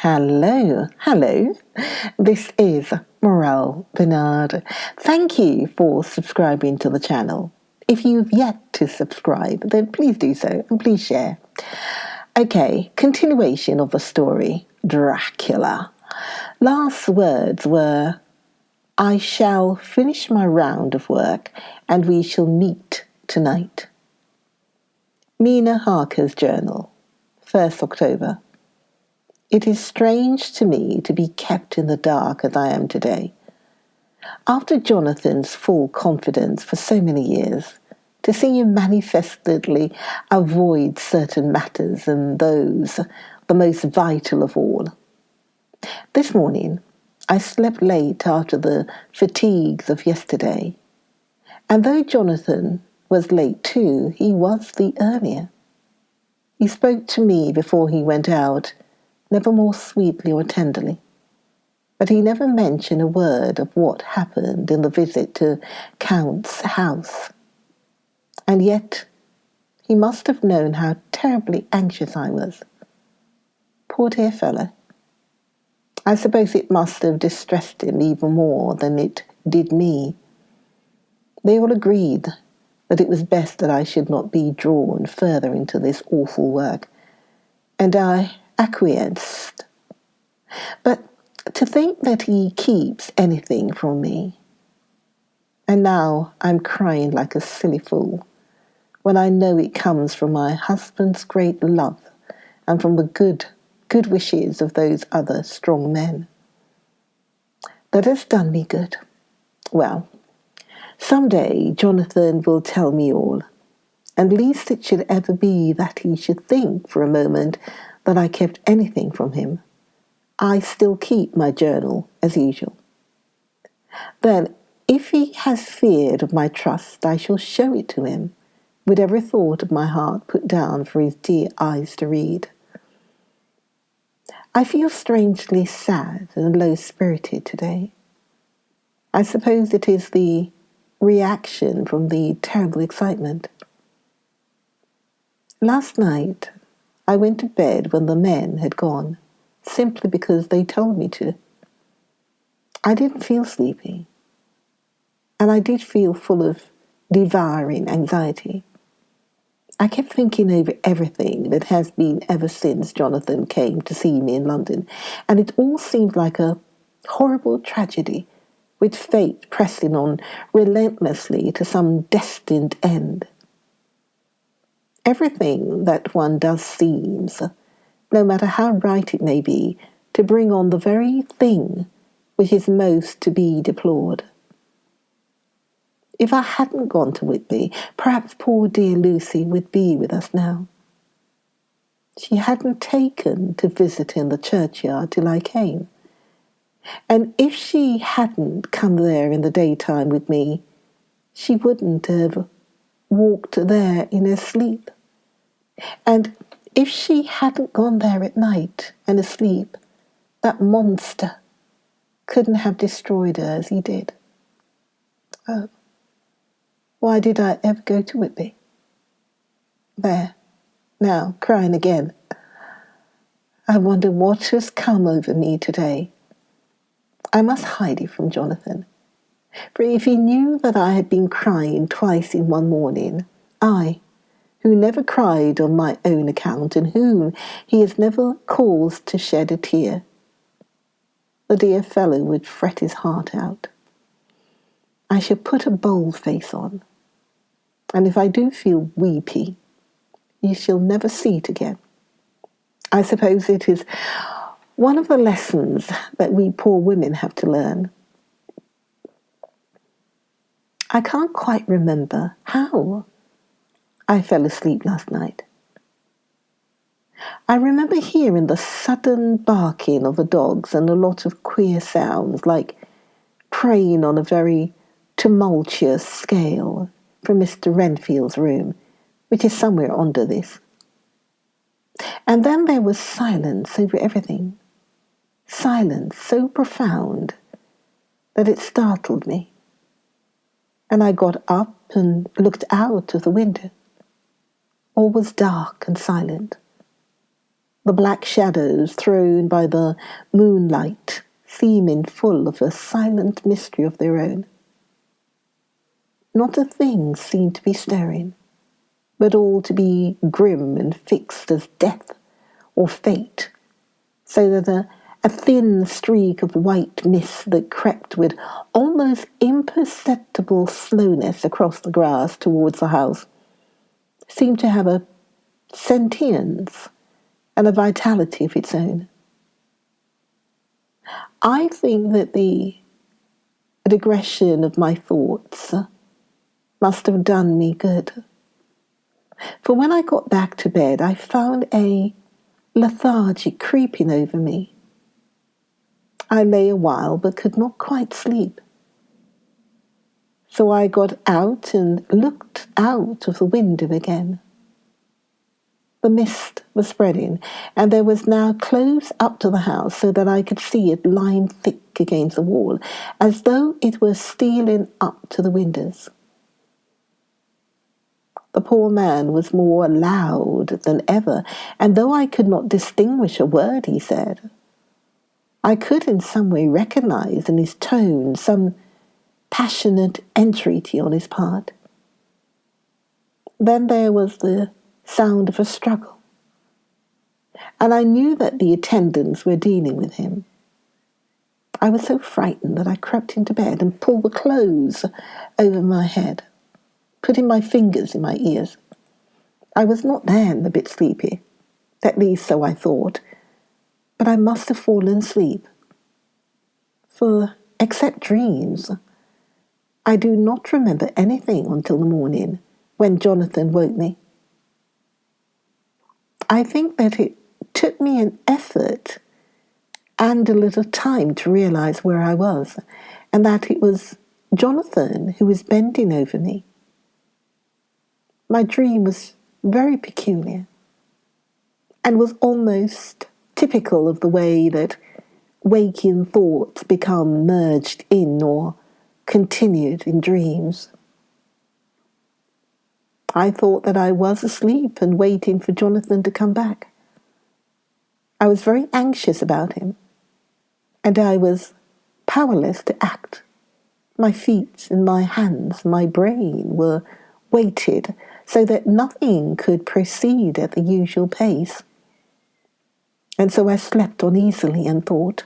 Hello. This is Morale Bernard. Thank you for subscribing to the channel. If you've yet to subscribe, then please do so and please share. Okay, continuation of the story, Dracula. Last words were, I shall finish my round of work and we shall meet tonight. Mina Harker's journal, 1st October. It is strange to me to be kept in the dark as I am today. After Jonathan's full confidence for so many years, to see him manifestly avoid certain matters and those the most vital of all. This morning, I slept late after the fatigues of yesterday, and though Jonathan was late too, he was the earlier. He spoke to me before he went out, never more sweetly or tenderly, but he never mentioned a word of what happened in the visit to Count's house. And yet he must have known how terribly anxious I was. Poor dear fellow. I suppose it must have distressed him even more than it did me. They all agreed that it was best that I should not be drawn further into this awful work, and I acquiesced. But to think that he keeps anything from me. And now I'm crying like a silly fool, when I know it comes from my husband's great love and from the good wishes of those other strong men. That has done me good. Well, someday Jonathan will tell me all, and least it should ever be that he should think for a moment that I kept anything from him. I still keep my journal as usual. Then, if he has feared of my trust, I shall show it to him, with every thought of my heart put down for his dear eyes to read. I feel strangely sad and low-spirited today. I suppose it is the reaction from the terrible excitement. Last night, I went to bed when the men had gone, simply because they told me to. I didn't feel sleepy, and I did feel full of devouring anxiety. I kept thinking over everything that has been ever since Jonathan came to see me in London, and it all seemed like a horrible tragedy, with fate pressing on relentlessly to some destined end. Everything that one does seems, no matter how right it may be, to bring on the very thing which is most to be deplored. If I hadn't gone to Whitby, perhaps poor dear Lucy would be with us now. She hadn't taken to visit in the churchyard till I came. And if she hadn't come there in the daytime with me, she wouldn't have walked there in her sleep. And if she hadn't gone there at night and asleep, that monster couldn't have destroyed her as he did. Oh, why did I ever go to Whitby? There, now, crying again. I wonder what has come over me today. I must hide it from Jonathan, for if he knew that I had been crying twice in one morning, I, who never cried on my own account and whom he has never caused to shed a tear, the dear fellow would fret his heart out. I shall put a bold face on, and if I do feel weepy, you shall never see it again. I suppose it is one of the lessons that we poor women have to learn. I can't quite remember how I fell asleep last night. I remember hearing the sudden barking of the dogs and a lot of queer sounds, like praying on a very tumultuous scale, from Mr. Renfield's room, which is somewhere under this. And then there was silence over everything, silence so profound that it startled me. And I got up and looked out of the window. All was dark and silent. the black shadows thrown by the moonlight seeming full of a silent mystery of their own. Not a thing seemed to be stirring, but all to be grim and fixed as death or fate, so that a thin streak of white mist that crept with almost imperceptible slowness across the grass towards the house seemed to have a sentience and a vitality of its own. I think that the digression of my thoughts must have done me good. For when I got back to bed, I found a lethargy creeping over me. I lay a while but could not quite sleep. So I got out and looked out of the window again. The mist was spreading, and there was now close up to the house so that I could see it lying thick against the wall, as though it were stealing up to the windows. The poor man was more loud than ever, and though I could not distinguish a word he said, I could in some way recognize in his tone some passionate entreaty on his part. Then there was the sound of a struggle, and I knew that the attendants were dealing with him. I was so frightened that I crept into bed and pulled the clothes over my head, putting my fingers in my ears. I was not then a bit sleepy, at least so I thought, but I must have fallen asleep. For, except dreams, I do not remember anything until the morning, when Jonathan woke me. I think that it took me an effort and a little time to realize where I was, and that it was Jonathan who was bending over me. My dream was very peculiar, and was almost typical of the way that waking thoughts become merged in or continued in dreams. I thought that I was asleep and waiting for Jonathan to come back. I was very anxious about him, and I was powerless to act. My feet and my hands, my brain were weighted so that nothing could proceed at the usual pace. And so I slept uneasily and thought.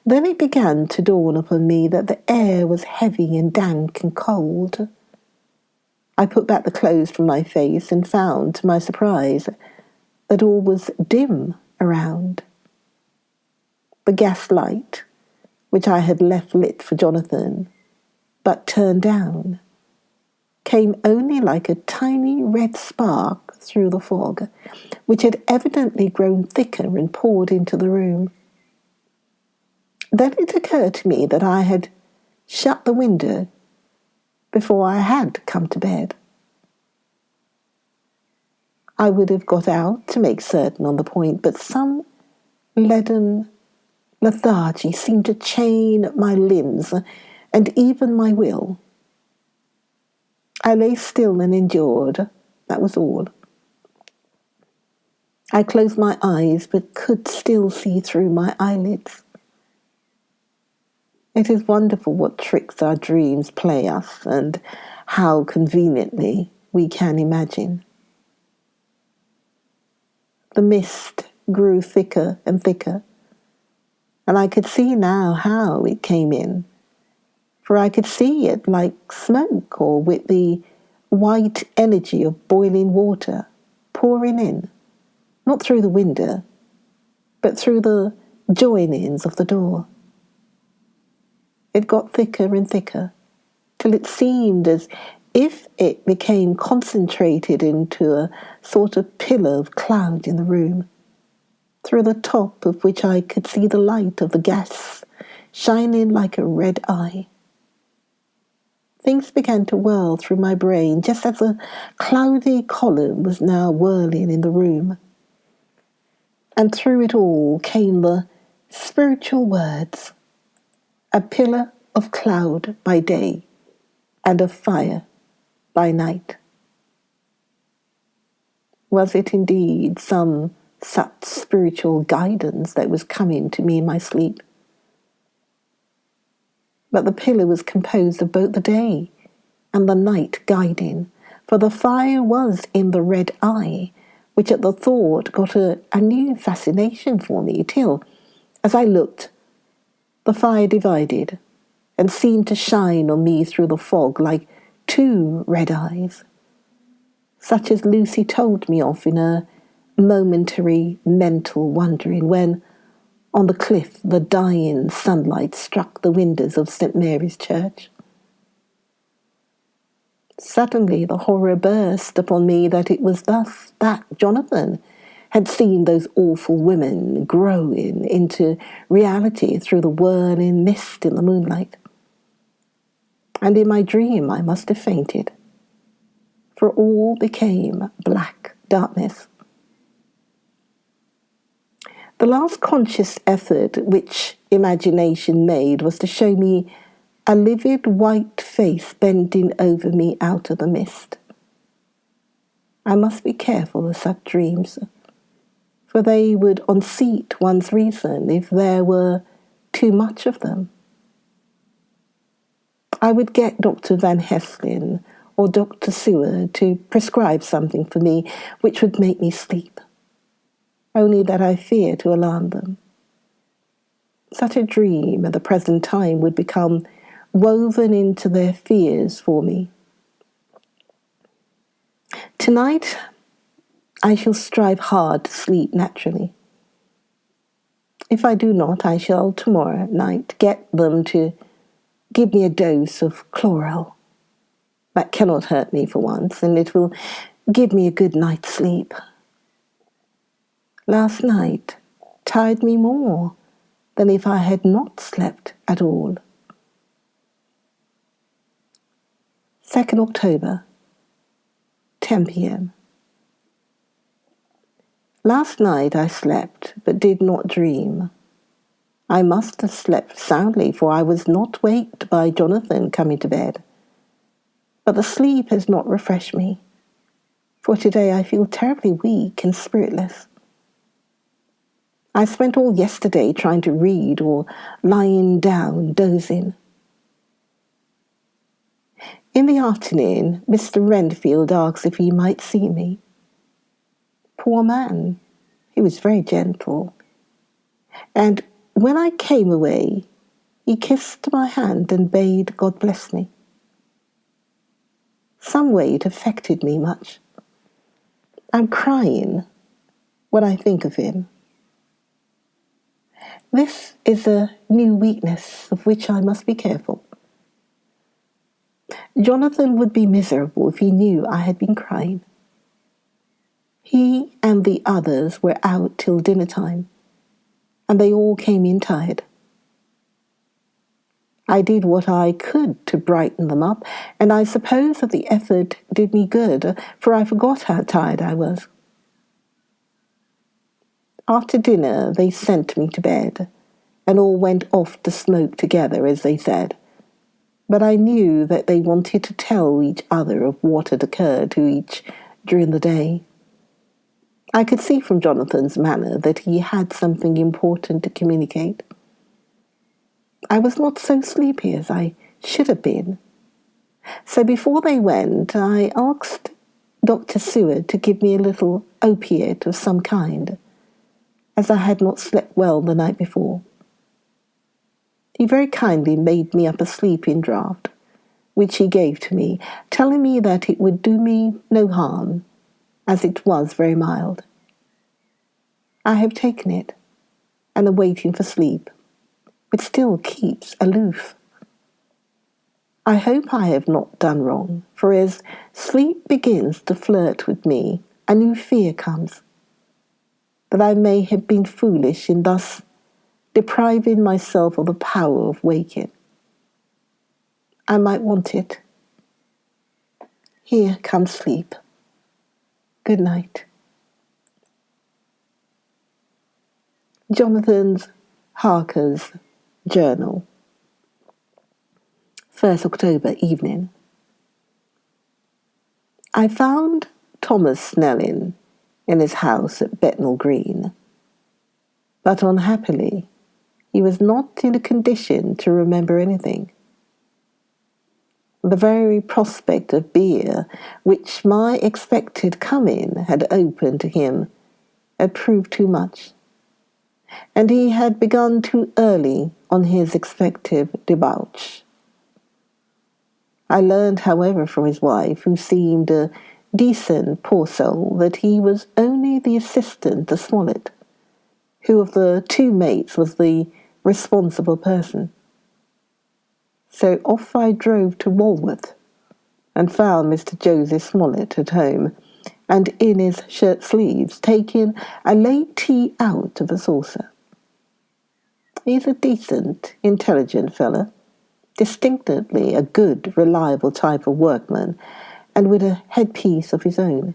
Then it began to dawn upon me that the air was heavy and dank and cold. I put back the clothes from my face and found, to my surprise, that all was dim around. The gaslight, which I had left lit for Jonathan, but turned down, came only like a tiny red spark through the fog, which had evidently grown thicker and poured into the room. Then it occurred to me that I had shut the window before I had come to bed. I would have got out to make certain on the point, but some leaden lethargy seemed to chain my limbs and even my will. I lay still and endured, that was all. I closed my eyes but could still see through my eyelids. It is wonderful what tricks our dreams play us and how conveniently we can imagine. The mist grew thicker and thicker, and I could see now how it came in, for I could see it like smoke or with the white energy of boiling water pouring in, not through the window, but through the joinings of the door. It got thicker and thicker, till it seemed as if it became concentrated into a sort of pillar of cloud in the room, through the top of which I could see the light of the gas shining like a red eye. Things began to whirl through my brain, just as a cloudy column was now whirling in the room. And through it all came the spiritual words, a pillar of cloud by day and of fire by night. Was it indeed some such spiritual guidance that was coming to me in my sleep? But the pillar was composed of both the day and the night guiding, for the fire was in the red eye, which at the thought got a new fascination for me, till, as I looked, the fire divided and seemed to shine on me through the fog like two red eyes, such as Lucy told me of in her momentary mental wandering when, on the cliff, the dying sunlight struck the windows of St. Mary's Church. Suddenly the horror burst upon me that it was thus that Jonathan had seen those awful women growing into reality through the whirling mist in the moonlight. And in my dream I must have fainted, for all became black darkness. The last conscious effort which imagination made was to show me a livid white face bending over me out of the mist. I must be careful of such dreams, for they would unseat one's reason if there were too much of them. I would get Dr. Van Hessling or Dr. Seward to prescribe something for me which would make me sleep, only that I fear to alarm them. Such a dream at the present time would become woven into their fears for me. Tonight, I shall strive hard to sleep naturally. If I do not, I shall tomorrow night get them to give me a dose of chloral. That cannot hurt me for once, and it will give me a good night's sleep. Last night tired me more than if I had not slept at all. 2nd October, 10 p.m. Last night I slept, but did not dream. I must have slept soundly, for I was not waked by Jonathan coming to bed. But the sleep has not refreshed me, for today I feel terribly weak and spiritless. I spent all yesterday trying to read or lying down dozing. In the afternoon, Mr. Renfield asked if he might see me. Poor man, he was very gentle. And when I came away, he kissed my hand and bade God bless me. Some way it affected me much. I'm crying when I think of him. This is a new weakness of which I must be careful. Jonathan would be miserable if he knew I had been crying. He and the others were out till dinner time, and they all came in tired. I did what I could to brighten them up, and I suppose that the effort did me good, for I forgot how tired I was. After dinner they sent me to bed, and all went off to smoke together, as they said. But I knew that they wanted to tell each other of what had occurred to each during the day. I could see from Jonathan's manner that he had something important to communicate. I was not so sleepy as I should have been. So before they went, I asked Dr. Seward to give me a little opiate of some kind, as I had not slept well the night before. He very kindly made me up a sleeping draught, which he gave to me, telling me that it would do me no harm, as it was very mild. I have taken it, and am waiting for sleep, but still keeps aloof. I hope I have not done wrong, for as sleep begins to flirt with me, a new fear comes, that I may have been foolish in thus depriving myself of the power of waking. I might want it. Here comes sleep. Good night. Jonathan Harker's Journal. 1st October evening. I found Thomas Snelling in his house at Bethnal Green. But unhappily, he was not in a condition to remember anything. The very prospect of beer, which my expected come-in had opened to him, had proved too much, and he had begun too early on his expected debauch. I learned, however, from his wife, who seemed a decent poor soul, that he was only the assistant to Smollett, who of the two mates was the responsible person. So off I drove to Walworth, and found Mr. Joseph Smollett at home, and in his shirt sleeves, taking a late tea out of a saucer. He's a decent, intelligent fellow, distinctly a good, reliable type of workman, and with a headpiece of his own.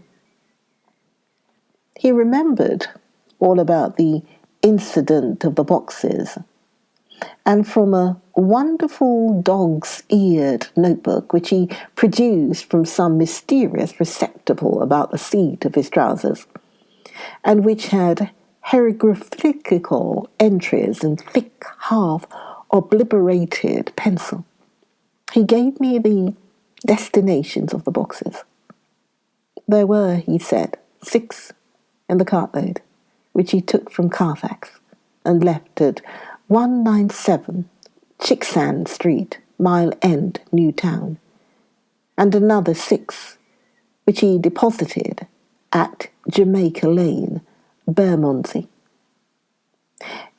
He remembered all about the incident of the boxes, and from a wonderful dog's-eared notebook which he produced from some mysterious receptacle about the seat of his trousers, and which had hieroglyphical entries in thick, half-obliterated pencil, he gave me the destinations of the boxes. There were, he said, 6 in the cartload, which he took from Carfax and left at 197 Chicksand Street, Mile End, New Town, and another 6, which he deposited at Jamaica Lane, Bermondsey.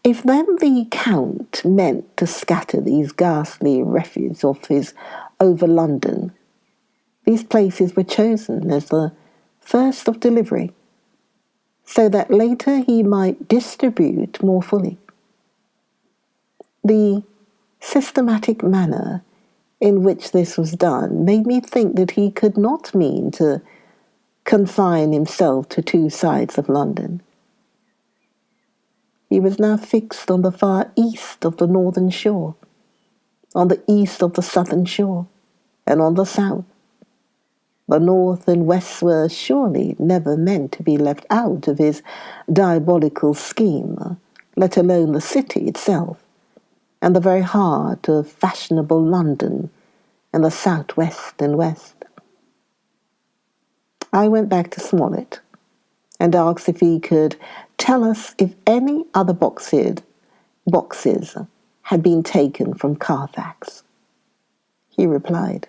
If then the Count meant to scatter these ghastly refuse off his over London, these places were chosen as the first of delivery, so that later he might distribute more fully. The systematic manner in which this was done made me think that he could not mean to confine himself to 2 sides of London. He was now fixed on the far east of the northern shore, on the east of the southern shore, and on the south. The north and west were surely never meant to be left out of his diabolical scheme, let alone the city itself, and the very heart of fashionable London, and the south-west and west. I went back to Smollett and asked if he could tell us if any other boxes had been taken from Carfax. He replied,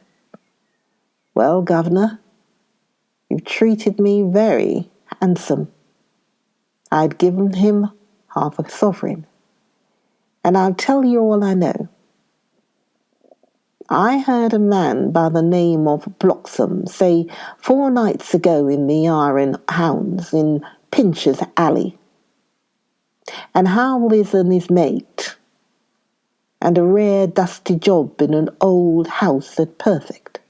"Well, Governor, you've treated me very handsome. I'd given him half a sovereign, and I'll tell you all I know. I heard a man by the name of Bloxham say 4 nights ago in the Iron Hounds in Pincher's Alley, and Howlis and his mate, and a rare dusty job in an old house at Perfect.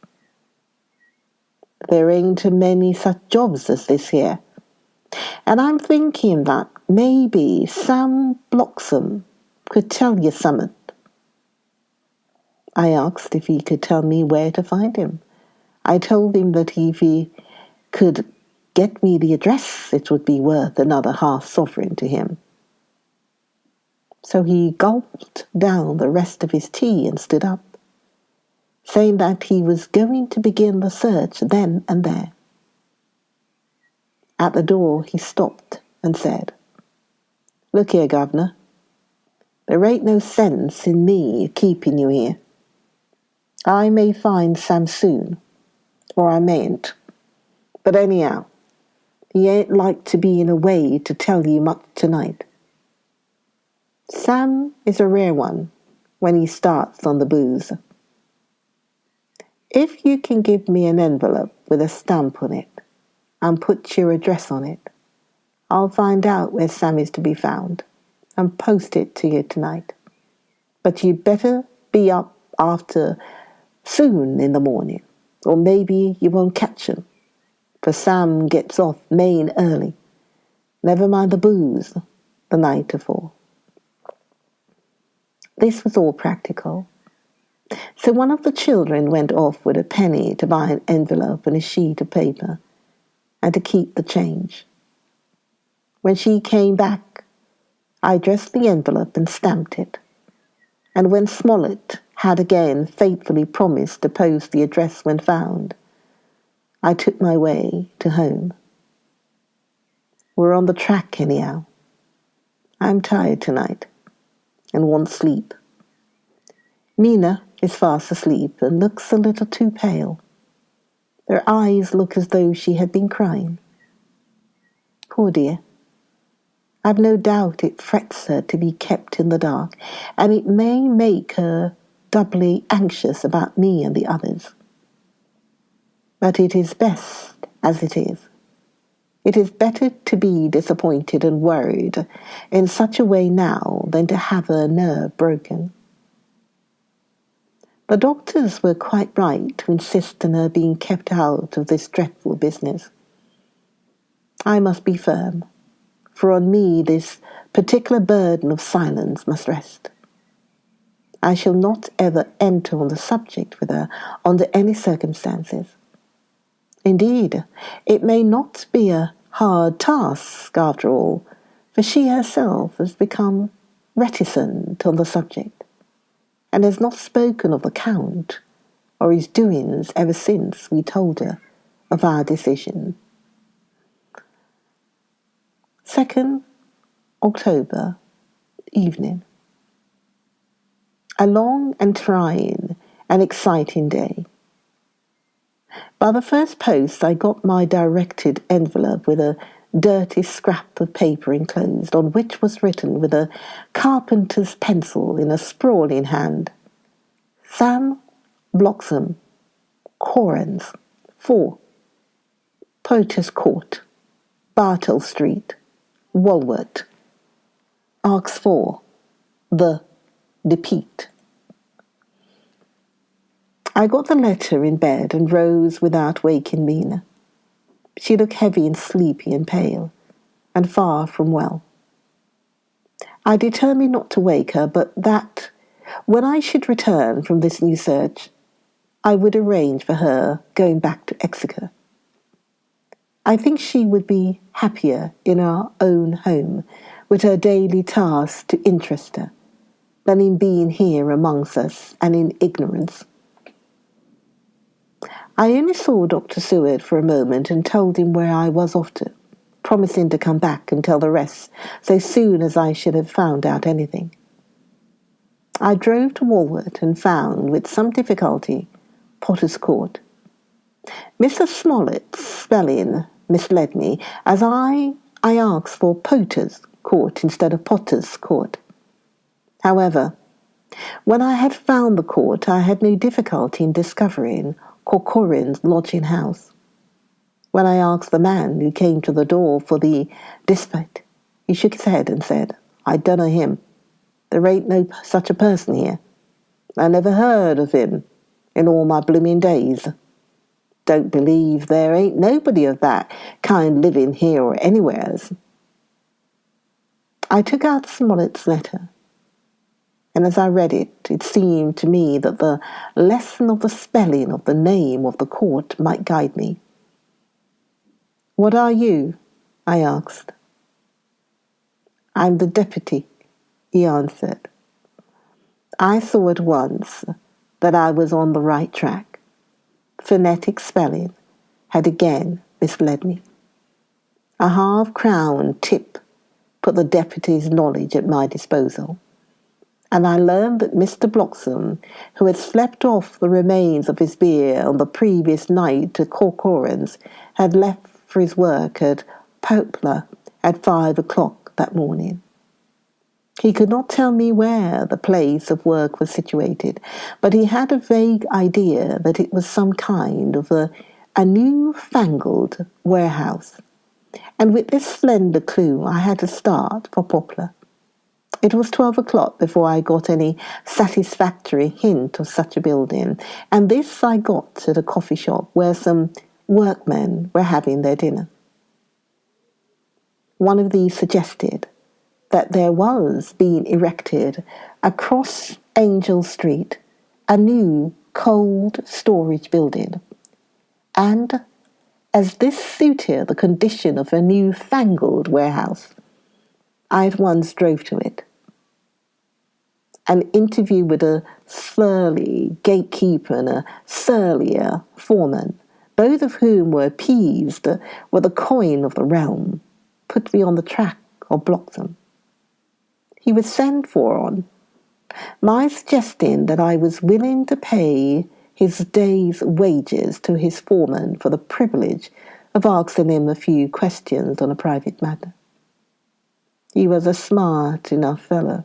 There ain't a many such jobs as this here, and I'm thinking that maybe Sam Bloxham could tell you something." I asked if he could tell me where to find him. I told him that if he could get me the address, it would be worth another half sovereign to him. So he gulped down the rest of his tea and stood up, saying that he was going to begin the search then and there. At the door he stopped and said, "Look here, Governor, there ain't no sense in me keeping you here. I may find Sam soon, or I mayn't. But anyhow, he ain't like to be in a way to tell you much tonight. Sam is a rare one when he starts on the booze. If you can give me an envelope with a stamp on it and put your address on it, I'll find out where Sam is to be found and post it to you tonight. But you'd better be up after soon in the morning, or maybe you won't catch him, for Sam gets off main early. Never mind the booze the night afore." This was all practical. So one of the children went off with a penny to buy an envelope and a sheet of paper, and to keep the change. When she came back, I addressed the envelope and stamped it. And when Smollett had again faithfully promised to post the address when found, I took my way to home. We're on the track anyhow. I'm tired tonight and want sleep. Mina is fast asleep and looks a little too pale. Her eyes look as though she had been crying. Poor dear. I've no doubt it frets her to be kept in the dark, and it may make her doubly anxious about me and the others. But it is best as it is. It is better to be disappointed and worried in such a way now than to have her nerve broken. The doctors were quite right to insist on her being kept out of this dreadful business. I must be firm, for on me this particular burden of silence must rest. I shall not ever enter on the subject with her under any circumstances. Indeed, it may not be a hard task after all, for she herself has become reticent on the subject, and has not spoken of the Count or his doings ever since we told her of our decision. 2nd October, evening. A long and trying and exciting day. By the first post I got my directed envelope with a dirty scrap of paper enclosed, on which was written with a carpenter's pencil in a sprawling hand, Sam Bloxham, Correns, 4, Poacher's Court, Bartle Street, Walworth. Arcs 4, the Depeat. I got the letter in bed and rose without waking Mina. She looked heavy and sleepy and pale, and far from well. I determined not to wake her, but that, when I should return from this new search, I would arrange for her going back to Exeter. I think she would be happier in our own home, with her daily tasks to interest her, than in being here amongst us and in ignorance. I only saw Dr. Seward for a moment and told him where I was off to, promising to come back and tell the rest so soon as I should have found out anything. I drove to Walworth and found, with some difficulty, Potter's Court. Mr. Smollett's spelling misled me, as I asked for Potter's Court instead of Potter's Court. However, when I had found the court, I had no difficulty in discovering Corcoran's lodging house. When I asked the man who came to the door for the dispatch, he shook his head and said, I dunno him. There ain't no such a person here. I never heard of him in all my blooming days. Don't believe there ain't nobody of that kind living here or anywheres. I took out Smollett's letter, and as I read it, it seemed to me that the lesson of the spelling of the name of the court might guide me. What are you? I asked. I'm the deputy, he answered. I saw at once that I was on the right track. Phonetic spelling had again misled me. A half-crown tip put the deputy's knowledge at my disposal, and I learned that Mr. Bloxham, who had slept off the remains of his beer on the previous night at Corcoran's, had left for his work at Poplar at 5 o'clock that morning. He could not tell me where the place of work was situated, but he had a vague idea that it was some kind of a new-fangled warehouse, and with this slender clue I had to start for Poplar. It was 12 o'clock before I got any satisfactory hint of such a building, and this I got at a coffee shop where some workmen were having their dinner. One of these suggested that there was being erected across Angel Street a new cold storage building, and as this suited the condition of a new-fangled warehouse. I at once drove to it. An interview with a surly gatekeeper and a surlier foreman, both of whom were appeased with the coin of the realm, put me on the track or blocked them. He was sent for on my suggesting that I was willing to pay his day's wages to his foreman for the privilege of asking him a few questions on a private matter. He was a smart enough fellow,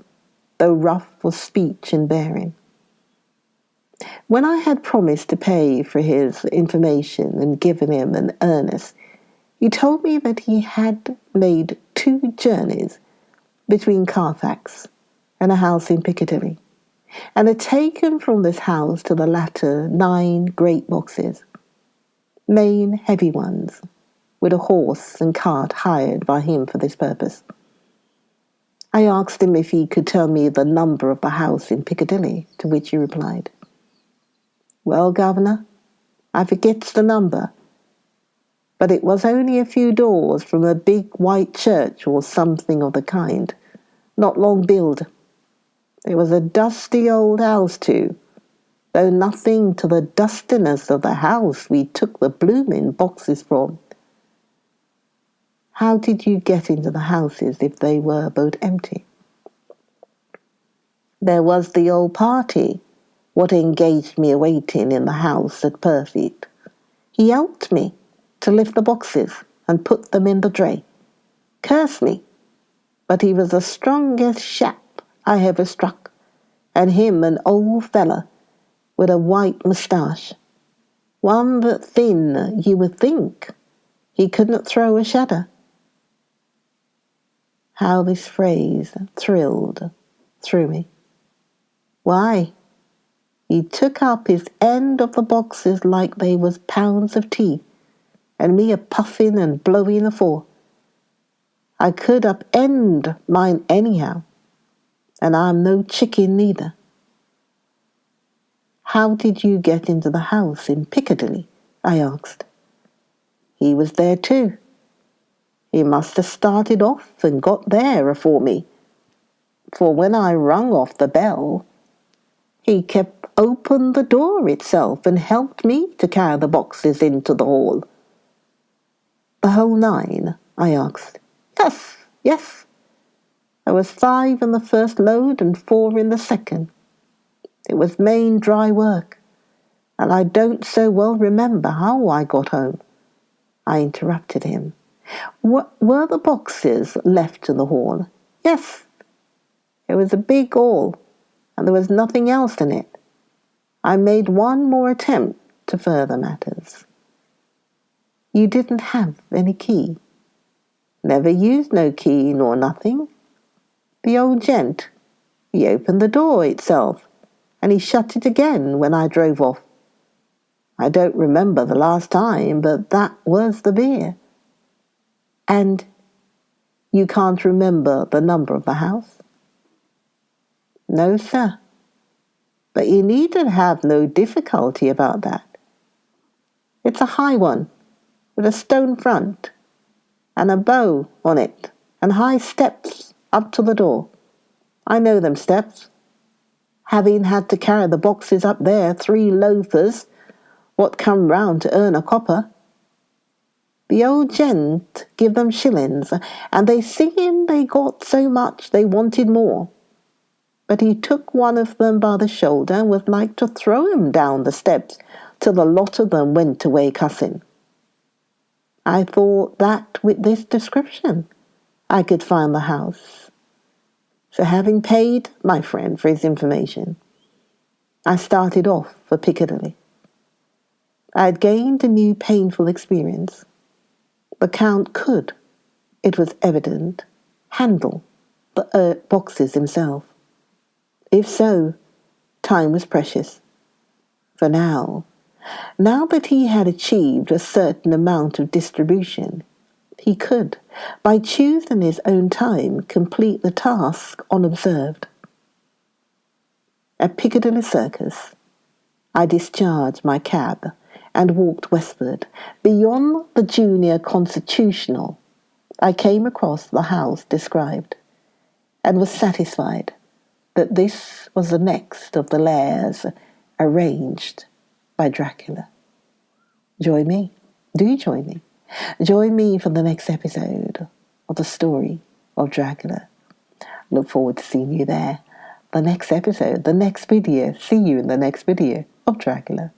though rough of speech and bearing. When I had promised to pay for his information and given him an earnest, he told me that he had made 2 journeys between Carfax and a house in Piccadilly, and had taken from this house to the latter 9 great boxes, main heavy ones, with a horse and cart hired by him for this purpose. I asked him if he could tell me the number of the house in Piccadilly, to which he replied, "Well, governor, I forgets the number, but it was only a few doors from a big white church or something of the kind, not long built. It was a dusty old house too, though nothing to the dustiness of the house we took the bloomin' boxes from." How did you get into the houses if they were both empty? There was the old party, what engaged me awaiting in the house at Purfleet. He helped me to lift the boxes and put them in the dray. Cursed me, but he was the strongest chap I ever struck, and him an old fella with a white moustache, one that thin you would think he couldn't throw a shadder. How this phrase thrilled through me. Why, he took up his end of the boxes like they was pounds of tea, and me a puffing and blowing afore. I could upend mine anyhow, and I'm no chicken neither. How did you get into the house in Piccadilly? I asked. He was there too. He must have started off and got there afore me, for when I rung off the bell, he kept open the door itself and helped me to carry the boxes into the hall. The whole 9? I asked. Yes. There was 5 in the first load and 4 in the second. It was main dry work, and I don't so well remember how I got home. I interrupted him. Were the boxes left in the hall? Yes. It was a big hall, and there was nothing else in it. I made one more attempt to further matters. You didn't have any key? Never used no key nor nothing. The old gent, he opened the door itself, and he shut it again when I drove off. I don't remember the last time, but that was the beer. And you can't remember the number of the house? No, sir. But you needn't have no difficulty about that. It's a high one, with a stone front, and a bow on it, and high steps up to the door. I know them steps, having had to carry the boxes up there 3 loafers, what come round to earn a copper. The old gent give them shillings, and they singing they got so much they wanted more. But he took one of them by the shoulder and was like to throw him down the steps till the lot of them went away cussing. I thought that with this description I could find the house. So having paid my friend for his information, I started off for Piccadilly. I had gained a new painful experience. The Count could, it was evident, handle the boxes himself. If so, time was precious. For now that he had achieved a certain amount of distribution, he could, by choosing his own time, complete the task unobserved. At Piccadilly Circus, I discharged my cab and walked westward. Beyond the junior constitutional, I came across the house described and was satisfied that this was the next of the lairs arranged by Dracula. Join me. Do join me. Join me for the next episode of the story of Dracula. Look forward to seeing you there. The next episode, the next video. See you in the next video of Dracula.